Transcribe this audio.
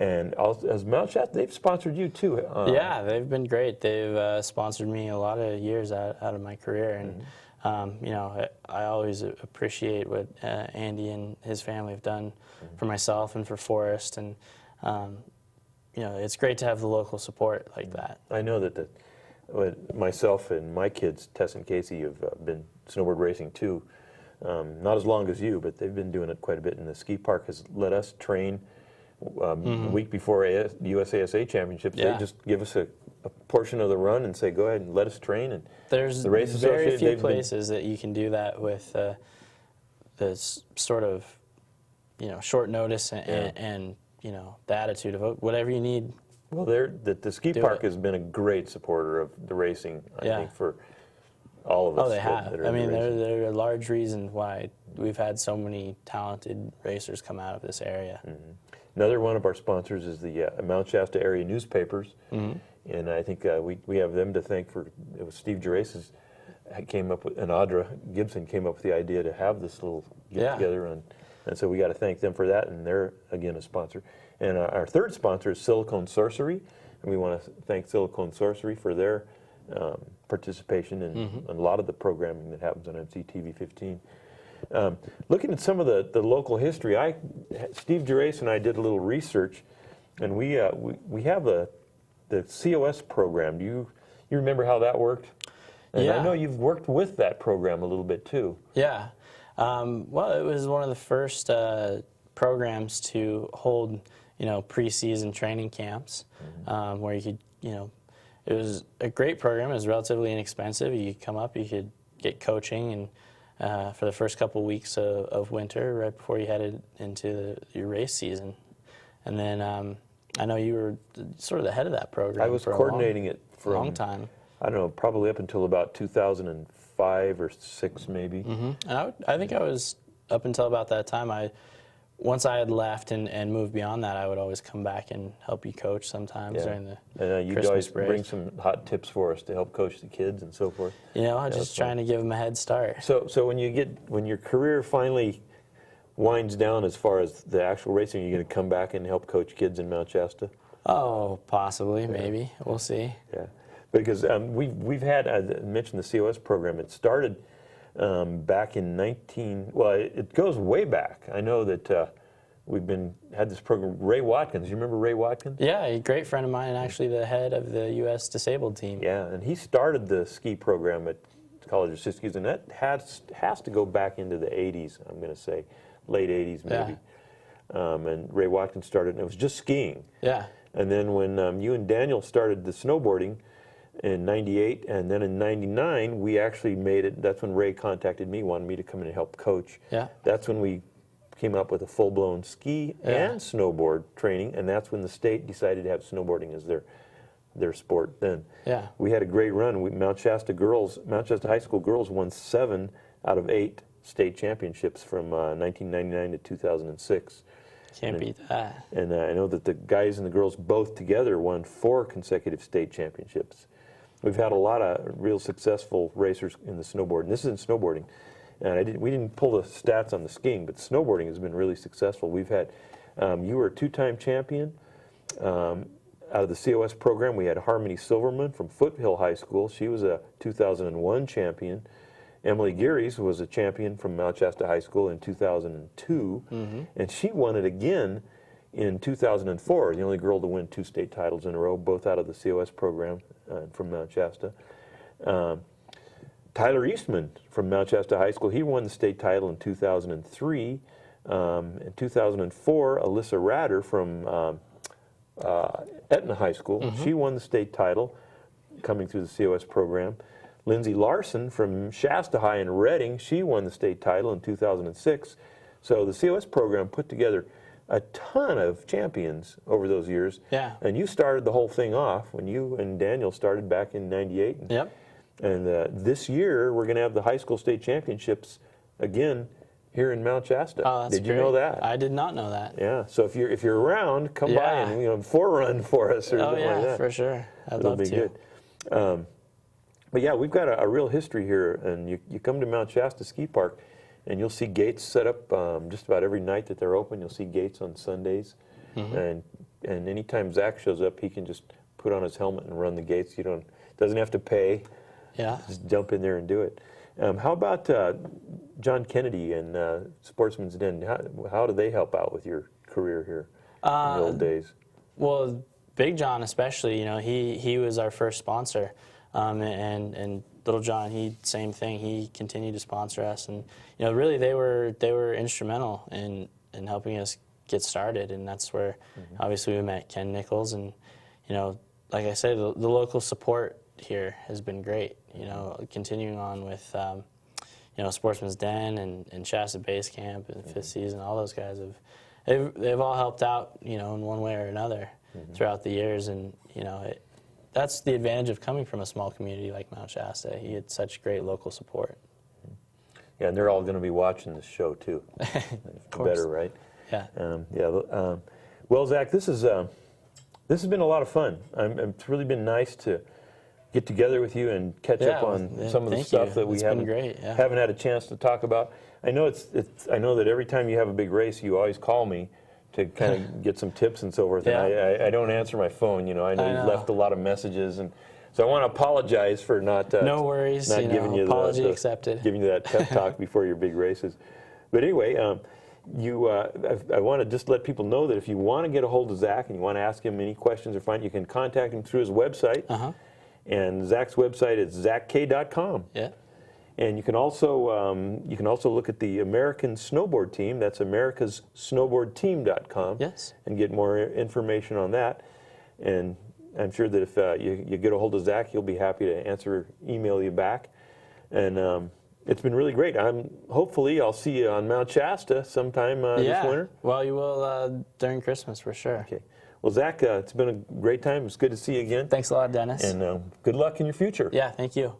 And also, as Mount Shasta, they've sponsored you too. Yeah, they've been great. They've sponsored me a lot of years out of my career, and you know, I always appreciate what Andy and his family have done for myself and for Forrest, and you know, it's great to have the local support like that. I know that myself and my kids, Tess and Casey, have been snowboard racing too. Not as long as you, but they've been doing it quite a bit. And the ski park has let us train a week before the USASA championships. They just give us a portion of the run and say, go ahead and let us train. And there's the race very few places that you can do that with this sort of, you know, short notice and you know, the attitude of whatever you need. Well, the ski park has been a great supporter of the racing, I think, for all of us. Oh, they have. I mean, they're a large reason why we've had so many talented racers come out of this area. Another one of our sponsors is the Mount Shasta area newspapers, and I think we have them to thank for. It was Steve Geraces came up with, and Audra Gibson came up with the idea to have this little get together, and so we got to thank them for that, and they're again a sponsor. And our third sponsor is Silicone Sorcery, and we want to thank Silicone Sorcery for their participation in a lot of the programming that happens on MCTV 15. Looking at some of the local history, Steve Gerace and I did a little research, and we have the COS program. Do you remember how that worked? And I know you've worked with that program a little bit too. Yeah. Well, it was one of the first programs to hold, you know, preseason training camps, where you could, you know, it was a great program. It was relatively inexpensive. You could come up, you could get coaching, and for the first couple weeks of winter, right before you headed into your race season. And then I know you were sort of the head of that program. I was coordinating it for a long time. I don't know, probably up until about 2005 or 6 maybe. And I think I was up until about that time. Once I had left and moved beyond that, I would always come back and help you coach sometimes during the you'd Christmas always break. Bring some hot tips for us to help coach the kids and so forth. You know, just trying to give them a head start. So when your career finally winds down as far as the actual racing, you're going to come back and help coach kids in Mount Shasta? Oh, possibly, maybe. We'll see. Yeah, because we've had, I mentioned the COS program. It started back in it goes way back. I know that we've had this program. Ray Watkins, you remember Ray Watkins? Yeah, a great friend of mine, and actually the head of the U.S. disabled team. Yeah, and he started the ski program at College of Siskiyous, and that has to go back into the 80s, I'm going to say, late 80s maybe. And Ray Watkins started, and it was just skiing. Yeah. And then when you and Daniel started the snowboarding in 98, and then in 99, we actually made it. That's when Ray contacted me, wanted me to come in and help coach. Yeah. That's when we came up with a full-blown ski and snowboard training, and that's when the state decided to have snowboarding as their sport then. Yeah. We had a great run. Mount Shasta High School girls won 7 out of 8 state championships from 1999 to 2006. Can't beat that. And I know that the guys and the girls both together won 4 consecutive state championships. We've had a lot of real successful racers in the snowboard, and this is in snowboarding. And we didn't pull the stats on the skiing, but snowboarding has been really successful. We've had, you were a 2-time champion out of the COS program. We had Harmony Silverman from Foothill High School. She was a 2001 champion. Emily Gearys was a champion from Mount Shasta High School in 2002, and she won it again in 2004, the only girl to win 2 state titles in a row, both out of the COS program from Mount Shasta. Tyler Eastman from Mount Shasta High School, he won the state title in 2003. In 2004, Alyssa Rader from Etna High School, she won the state title coming through the COS program. Lindsay Larson from Shasta High in Reading, she won the state title in 2006. So the COS program put together a ton of champions over those years. Yeah. And you started the whole thing off when you and Daniel started back in '98. Yep. And this year we're going to have the high school state championships again here in Mount Shasta. Oh, that's Did you great. know that? I did not know that. Yeah. So if you're around, come by and forerun for us or something like that. For sure. I'd It'll love be to. good. But yeah, we've got a real history here, and you come to Mount Shasta Ski Park, and you'll see gates set up just about every night that they're open. You'll see gates on Sundays, and and anytime Zach shows up, he can just put on his helmet and run the gates. Doesn't have to pay. Yeah. Just jump in there and do it. How about John Kennedy and Sportsman's Den? How do they help out with your career here in the old days? Well, Big John especially, he was our first sponsor, and Little John, same thing. He continued to sponsor us, and really they were instrumental in helping us get started, and that's where obviously we met Ken Nichols, and like I said, the local support here has been great. Continuing on with Sportsman's Den and Shasta Base Camp and Fifth Season, all those guys they've all helped out in one way or another throughout the years, and that's the advantage of coming from a small community like Mount Shasta. He had such great local support. Yeah, and they're all going to be watching this show too. Better, right? Yeah. Well, Zach, this has been a lot of fun. It's really been nice to get together with you and catch up on some of the stuff that we haven't had a chance to talk about. I know I know that every time you have a big race, you always call me to kind of get some tips and so forth. Yeah. And I don't answer my phone. I know you've left a lot of messages, and so I want to apologize for not. No worries. Not giving you apology accepted. Giving you that pep talk before your big races. But anyway, I want to just let people know that if you want to get a hold of Zach and you want to ask him any questions or find, you can contact him through his website. And Zach's website is zachk.com. Yeah. And you can also look at the American Snowboard Team. That's americassnowboardteam.com. Yes. And get more information on that. And I'm sure that if you get a hold of Zach, he'll be happy to email you back. And it's been really great. Hopefully I'll see you on Mount Shasta sometime this winter. Well, you will during Christmas for sure. Okay. Well, Zach, it's been a great time. It's good to see you again. Thanks a lot, Dennis. And good luck in your future. Yeah, thank you.